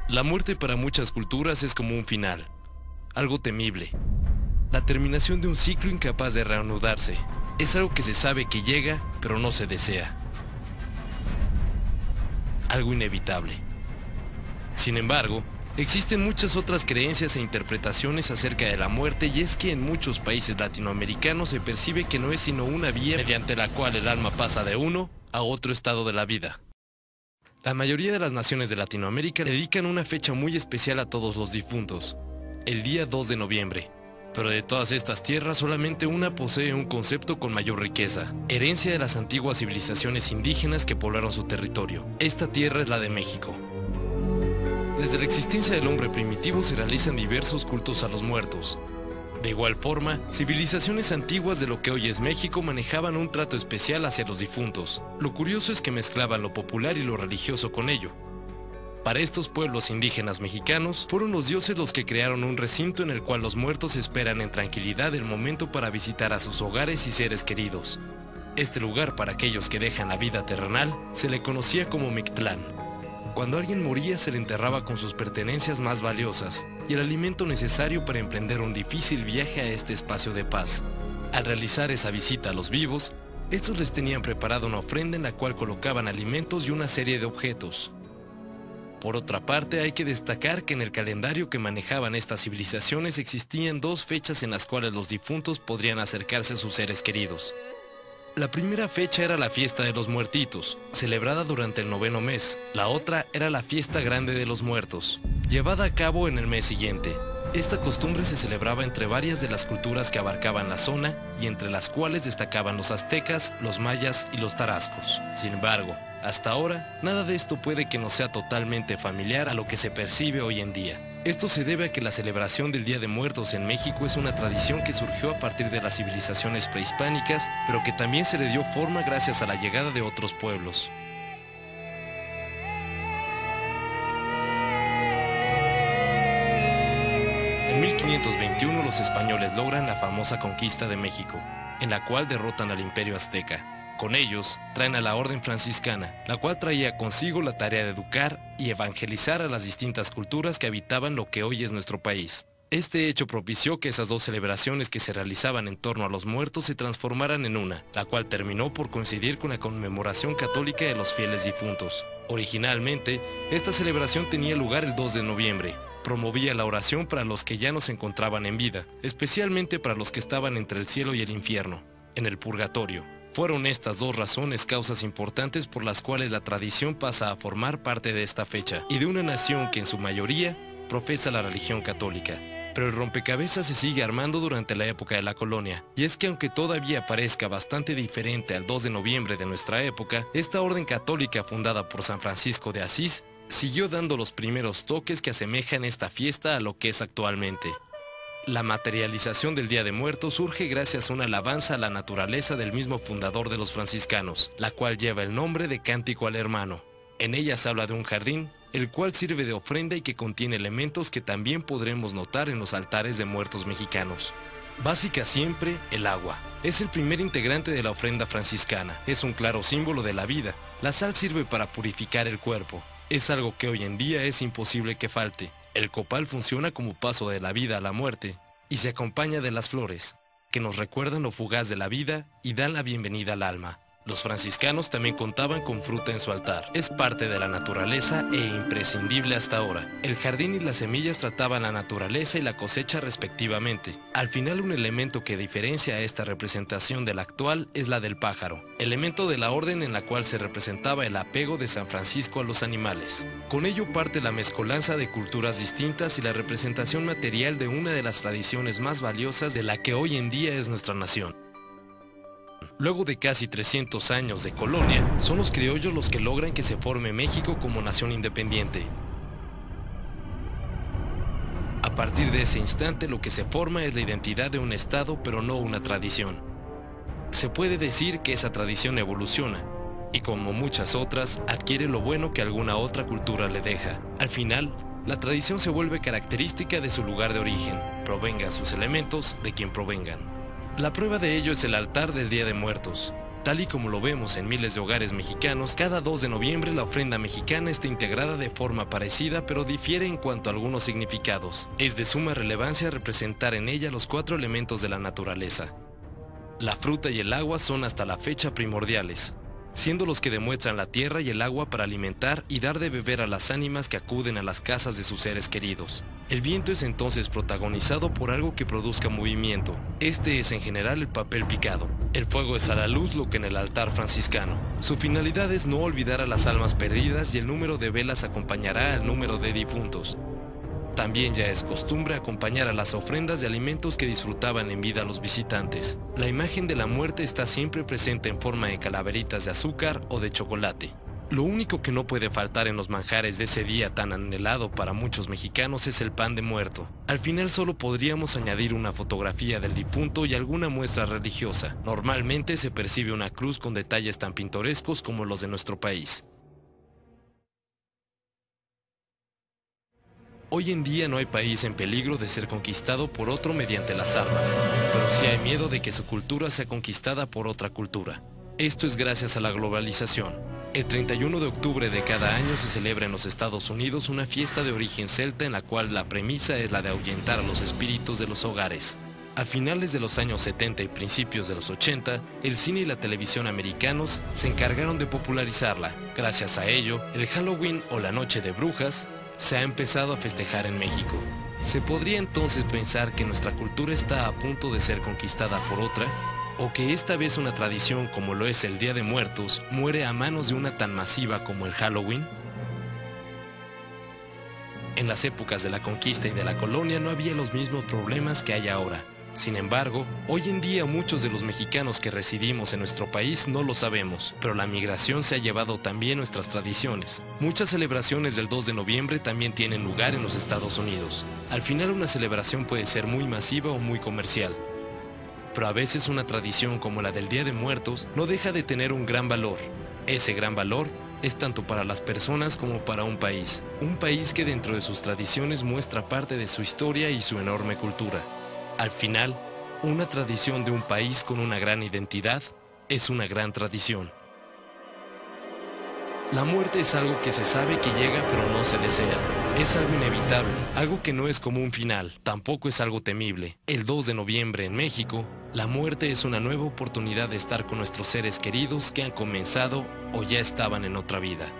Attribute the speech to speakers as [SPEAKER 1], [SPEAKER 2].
[SPEAKER 1] La muerte para muchas culturas es como un final, algo temible. La terminación de un ciclo incapaz de reanudarse. Es algo que se sabe que llega, pero no se desea. Algo inevitable. Sin embargo, existen muchas otras creencias e interpretaciones acerca de la muerte, y es que en muchos países latinoamericanos se percibe que no es sino una vía mediante la cual el alma pasa de uno a otro estado de la vida. La mayoría de las naciones de Latinoamérica dedican una fecha muy especial a todos los difuntos, el día 2 de noviembre. Pero de todas estas tierras, solamente una posee un concepto con mayor riqueza, herencia de las antiguas civilizaciones indígenas que poblaron su territorio. Esta tierra es la de México. Desde la existencia del hombre primitivo se realizan diversos cultos a los muertos. De igual forma, civilizaciones antiguas de lo que hoy es México manejaban un trato especial hacia los difuntos. Lo curioso es que mezclaban lo popular y lo religioso con ello. Para estos pueblos indígenas mexicanos, fueron los dioses los que crearon un recinto en el cual los muertos esperan en tranquilidad el momento para visitar a sus hogares y seres queridos. Este lugar, para aquellos que dejan la vida terrenal, se le conocía como Mictlán. Cuando alguien moría, se le enterraba con sus pertenencias más valiosas y el alimento necesario para emprender un difícil viaje a este espacio de paz. Al realizar esa visita a los vivos, estos les tenían preparada una ofrenda en la cual colocaban alimentos y una serie de objetos. Por otra parte, hay que destacar que en el calendario que manejaban estas civilizaciones existían dos fechas en las cuales los difuntos podrían acercarse a sus seres queridos. La primera fecha era la fiesta de los muertitos, celebrada durante el 9º mes. La otra era la fiesta grande de los muertos, llevada a cabo en el mes siguiente. Esta costumbre se celebraba entre varias de las culturas que abarcaban la zona y entre las cuales destacaban los aztecas, los mayas y los tarascos. Sin embargo, hasta ahora, nada de esto puede que no sea totalmente familiar a lo que se percibe hoy en día. Esto se debe a que la celebración del Día de Muertos en México es una tradición que surgió a partir de las civilizaciones prehispánicas, pero que también se le dio forma gracias a la llegada de otros pueblos. En 1521 los españoles logran la famosa conquista de México, en la cual derrotan al Imperio Azteca. Con ellos, traen a la Orden Franciscana, la cual traía consigo la tarea de educar y evangelizar a las distintas culturas que habitaban lo que hoy es nuestro país. Este hecho propició que esas dos celebraciones que se realizaban en torno a los muertos se transformaran en una, la cual terminó por coincidir con la conmemoración católica de los fieles difuntos. Originalmente, esta celebración tenía lugar el 2 de noviembre. Promovía la oración para los que ya no se encontraban en vida, especialmente para los que estaban entre el cielo y el infierno, en el purgatorio. Fueron estas dos razones causas importantes por las cuales la tradición pasa a formar parte de esta fecha y de una nación que en su mayoría profesa la religión católica. Pero el rompecabezas se sigue armando durante la época de la colonia, y es que aunque todavía parezca bastante diferente al 2 de noviembre de nuestra época, esta orden católica fundada por San Francisco de Asís siguió dando los primeros toques que asemejan esta fiesta a lo que es actualmente. La materialización del Día de Muertos surge gracias a una alabanza a la naturaleza del mismo fundador de los franciscanos, la cual lleva el nombre de Cántico al Hermano. En ella se habla de un jardín, el cual sirve de ofrenda y que contiene elementos que también podremos notar en los altares de muertos mexicanos. Básica siempre, el agua. Es el primer integrante de la ofrenda franciscana, es un claro símbolo de la vida. La sal sirve para purificar el cuerpo. Es algo que hoy en día es imposible que falte. El copal funciona como paso de la vida a la muerte y se acompaña de las flores, que nos recuerdan lo fugaz de la vida y dan la bienvenida al alma. Los franciscanos también contaban con fruta en su altar. Es parte de la naturaleza e imprescindible hasta ahora. El jardín y las semillas trataban la naturaleza y la cosecha respectivamente. Al final, un elemento que diferencia a esta representación de la actual es la del pájaro, elemento de la orden en la cual se representaba el apego de San Francisco a los animales. Con ello parte la mezcolanza de culturas distintas y la representación material de una de las tradiciones más valiosas de la que hoy en día es nuestra nación. Luego de casi 300 años de colonia, son los criollos los que logran que se forme México como nación independiente. A partir de ese instante, lo que se forma es la identidad de un estado, pero no una tradición. Se puede decir que esa tradición evoluciona, y como muchas otras, adquiere lo bueno que alguna otra cultura le deja. Al final, la tradición se vuelve característica de su lugar de origen, provengan sus elementos de quien provengan. La prueba de ello es el altar del Día de Muertos. Tal y como lo vemos en miles de hogares mexicanos, cada 2 de noviembre la ofrenda mexicana está integrada de forma parecida, pero difiere en cuanto a algunos significados. Es de suma relevancia representar en ella los 4 elementos de la naturaleza. La fruta y el agua son hasta la fecha primordiales, siendo los que demuestran la tierra y el agua para alimentar y dar de beber a las ánimas que acuden a las casas de sus seres queridos. El viento es entonces protagonizado por algo que produzca movimiento. Este es en general el papel picado. El fuego es a la luz lo que en el altar franciscano. Su finalidad es no olvidar a las almas perdidas y el número de velas acompañará al número de difuntos. También ya es costumbre acompañar a las ofrendas de alimentos que disfrutaban en vida los visitantes. La imagen de la muerte está siempre presente en forma de calaveritas de azúcar o de chocolate. Lo único que no puede faltar en los manjares de ese día tan anhelado para muchos mexicanos es el pan de muerto. Al final solo podríamos añadir una fotografía del difunto y alguna muestra religiosa. Normalmente se percibe una cruz con detalles tan pintorescos como los de nuestro país. Hoy en día no hay país en peligro de ser conquistado por otro mediante las armas, pero sí hay miedo de que su cultura sea conquistada por otra cultura. Esto es gracias a la globalización. El 31 de octubre de cada año se celebra en los Estados Unidos una fiesta de origen celta en la cual la premisa es la de ahuyentar a los espíritus de los hogares. A finales de los años 70 y principios de los 80, el cine y la televisión americanos se encargaron de popularizarla. Gracias a ello, el Halloween o la Noche de Brujas se ha empezado a festejar en México. ¿Se podría entonces pensar que nuestra cultura está a punto de ser conquistada por otra? ¿O que esta vez una tradición como lo es el Día de Muertos muere a manos de una tan masiva como el Halloween? En las épocas de la conquista y de la colonia no había los mismos problemas que hay ahora. Sin embargo, hoy en día muchos de los mexicanos que residimos en nuestro país no lo sabemos, pero la migración se ha llevado también nuestras tradiciones. Muchas celebraciones del 2 de noviembre también tienen lugar en los Estados Unidos. Al final una celebración puede ser muy masiva o muy comercial, pero a veces una tradición como la del Día de Muertos no deja de tener un gran valor. Ese gran valor es tanto para las personas como para un país que dentro de sus tradiciones muestra parte de su historia y su enorme cultura. Al final, una tradición de un país con una gran identidad es una gran tradición. La muerte es algo que se sabe que llega pero no se desea. Es algo inevitable, algo que no es como un final, tampoco es algo temible. El 2 de noviembre en México, la muerte es una nueva oportunidad de estar con nuestros seres queridos que han comenzado o ya estaban en otra vida.